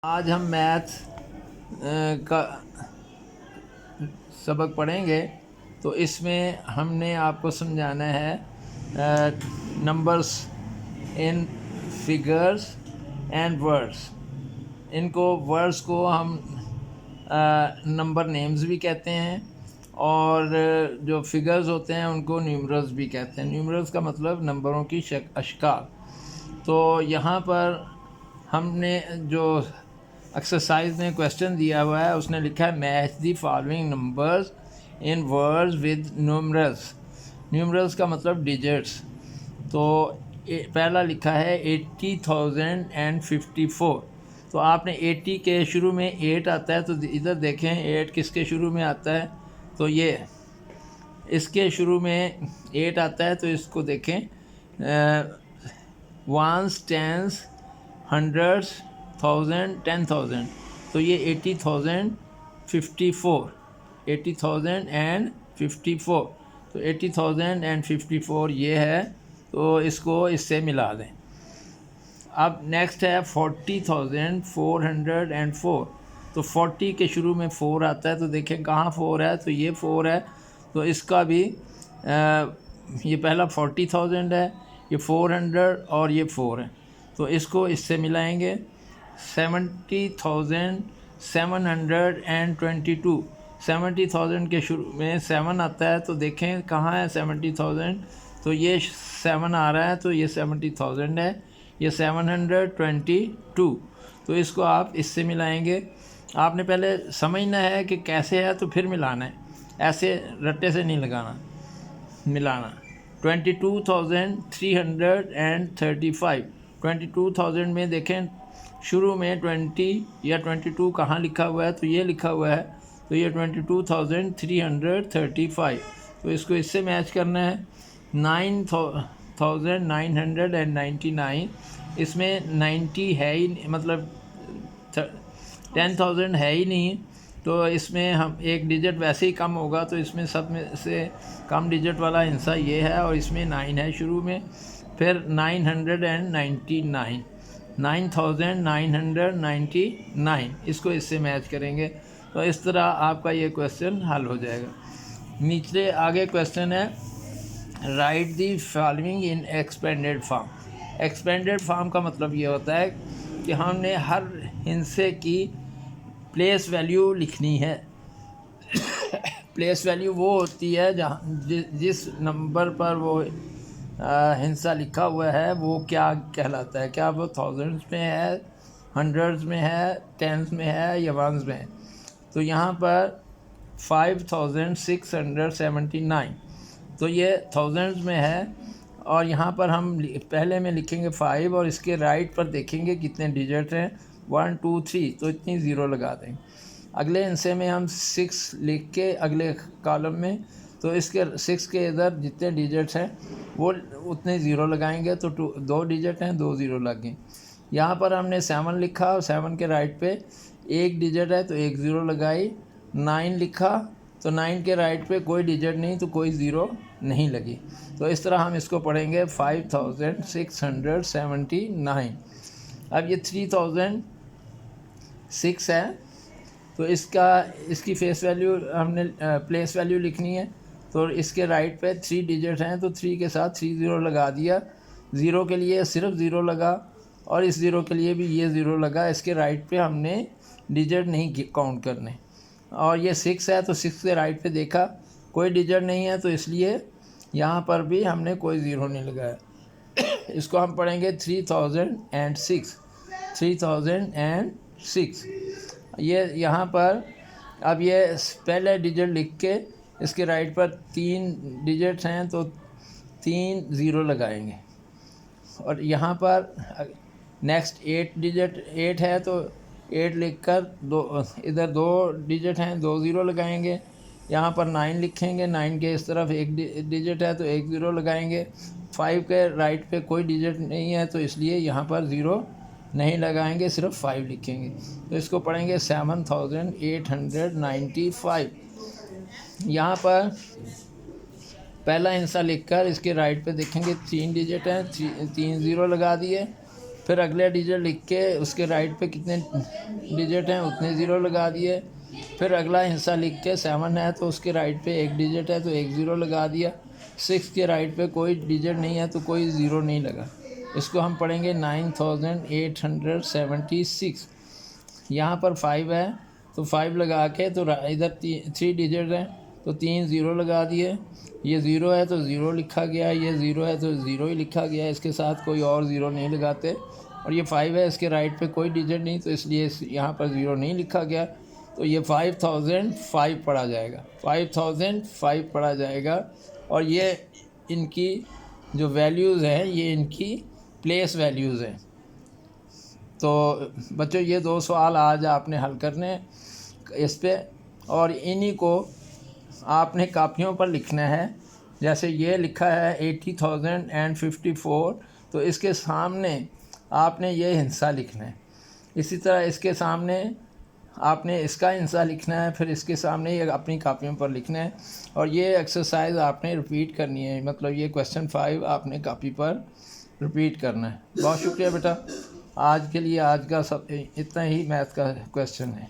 आज हम मैथ का सबक पढ़ेंगे। तो इसमें हमने आपको समझाना है numbers in figures and words. इनको वर्ड्स को हम नंबर नेम्स भी कहते हैं और जो फिगर्स होते हैं उनको न्यूमरल्स भी कहते हैं। न्यूमरल्स का मतलब नंबरों की अशकाल। तो यहाँ पर हमने जो एक्सरसाइज में क्वेश्चन दिया हुआ है उसने लिखा है match the following numbers in words with numerals. Numerals का मतलब डिजिट्स। तो पहला लिखा है 80,054। तो आपने 80 के शुरू में 8 आता है, तो इधर देखें 8 किसके शुरू में आता है, तो ये इसके शुरू में 8 आता है। तो इसको देखें वंस, टेंस, हंड्रेड्स, 1000, 10,000। तो ये 80,054, 80,054। तो 80,054 ये है, तो इसको इससे मिला दें। अब नेक्स्ट है 40,404। तो 40 के शुरू में 4 आता है, तो देखें कहाँ 4 है, तो ये 4 है। तो इसका भी ये पहला 40,000 है, ये 400 और ये 4 है। तो इसको इससे मिलाएंगे 70,722। 70,000 के शुरू में 7 आता है, तो देखें कहाँ है 70,000, तो ये 7 आ रहा है, तो ये 70,000 है, ये 722। तो इसको आप इससे मिलाएंगे। आपने पहले समझना है कि कैसे है, तो फिर मिलाना है, ऐसे रट्टे से नहीं लगाना मिलाना। 22,335। 22,000 में देखें शुरू में 20 या 22 कहाँ लिखा हुआ है, तो ये लिखा हुआ है, तो ये 22,335। तो इसको इससे मैच करना है। 9,999, इसमें 90 है ही, मतलब 10,000 है ही नहीं, तो इसमें हम एक डिजिट वैसे ही कम होगा, तो इसमें सब में से कम डिजिट वाला हिस्सा ये है, और इसमें 9 है शुरू में। फिर 999, 9,999, इसको इससे मैच करेंगे। तो इस तरह आपका ये क्वेश्चन हल हो जाएगा। नीचे आगे क्वेश्चन है right the following in expanded form. Expanded form का मतलब ये होता है कि हमने हर हिस्से की प्लेस वैल्यू लिखनी है। प्लेस वैल्यू वो होती है जहाँ जिस नंबर पर वो हिस्सा लिखा हुआ है वो क्या कहलाता है, क्या वो थाउजेंड्स में है, हंड्रेड्स में है, टेंस में है या वंस में है। तो यहाँ पर 5,679, तो ये थाउजेंड्स में है, और यहाँ पर हम पहले में लिखेंगे 5 और इसके राइट पर देखेंगे कितने डिजिट हैं, 1 2 3, तो इतनी ज़ीरो लगा देंगे। अगले हिस्से में हम 6 लिख के अगले कॉलम में, तो इसके 6 के इधर जितने डिजिट्स हैं वो उतने ज़ीरो लगाएंगे, तो 2 डिजिट हैं, 2 ज़ीरो लगे। यहाँ पर हमने 7 लिखा और 7 के राइट पे एक डिजिट है, तो 1 ज़ीरो लगाई। 9 लिखा, तो 9 के राइट पे कोई डिजिट नहीं, तो कोई ज़ीरो नहीं लगी। तो इस तरह हम इसको पढ़ेंगे 5,679। अब ये 3,006 है, तो इसकी फेस वैल्यू हमने प्लेस वैल्यू लिखनी है। तो इसके राइट पे 3 डिजिट हैं, तो 3 के साथ 3 ज़ीरो लगा दिया। ज़ीरो के लिए सिर्फ ज़ीरो लगा, और इस ज़ीरो के लिए भी ये ज़ीरो लगा। इसके राइट पे हमने डिजिट नहीं काउंट करने। और ये 6 है, तो 6 के राइट पे देखा कोई डिजिट नहीं है, तो इसलिए यहाँ पर भी हमने कोई ज़ीरो नहीं लगाया। इसको हम पढ़ेंगे 3,006। 3,006 ये यहाँ पर अब ये पहले डिजिट लिख के इसके राइट पर 3 डिजिट्स हैं, तो 3 ज़ीरो लगाएंगे। और यहाँ पर नेक्स्ट 8 डिजिट 8 है, तो 8 लिखकर इधर 2 डिजिट हैं, 2 ज़ीरो लगाएंगे। यहाँ पर 9 लिखेंगे, 9 के इस तरफ एक डिजिट है, तो 1 ज़ीरो लगाएंगे। 5 के राइट पे कोई डिजिट नहीं है, तो इसलिए यहाँ पर ज़ीरो नहीं लगाएंगे, सिर्फ 5 लिखेंगे। तो इसको पढ़ेंगे 7,895। यहाँ पर पहला हिस्सा लिखकर इसके राइट पे देखेंगे 3 डिजिट हैं, 3 ज़ीरो लगा दिए। फिर अगले डिजिट लिख के उसके राइट पे कितने डिजिट हैं उतने ज़ीरो लगा दिए। फिर अगला हिस्सा लिख के 7 है तो उसके राइट पे एक डिजिट है तो एक ज़ीरो लगा दिया। 6 के राइट पे कोई डिजिट नहीं है तो कोई ज़ीरो नहीं लगा। इसको हम पढ़ेंगे 9876। यहाँ पर 5 है तो 5 लगा के तो इधर 3 डिजिट हैं तो 3 ज़ीरो लगा दिए। ये ज़ीरो है तो ज़ीरो लिखा गया, ये ज़ीरो है तो ज़ीरो ही लिखा गया, इसके साथ कोई और ज़ीरो नहीं लगाते। और ये 5 है, इसके राइट पे कोई डिजिट नहीं तो इसलिए यहाँ पर ज़ीरो नहीं लिखा गया। तो ये 5005 पढ़ा जाएगा, 5005 पढ़ा जाएगा। और ये इनकी जो वैल्यूज़ हैं ये इनकी प्लेस वैल्यूज़ हैं। तो बच्चों ये 2 सवाल आज आपने हल करने इस पे, और इन्हीं को आपने कापियों पर लिखना है। जैसे ये लिखा है 80,054 तो इसके सामने आपने ये हिस्सा लिखना है। इसी तरह इसके सामने आपने इसका हिस्सा लिखना है, फिर इसके सामने ये अपनी कापियों पर लिखना है। और ये एक्सरसाइज आपने रिपीट करनी है, मतलब ये क्वेश्चन 5 आपने कापी पर रिपीट करना है। बहुत शुक्रिया बेटा, आज के लिए आज का सब इतना ही मैथ का क्वेश्चन है।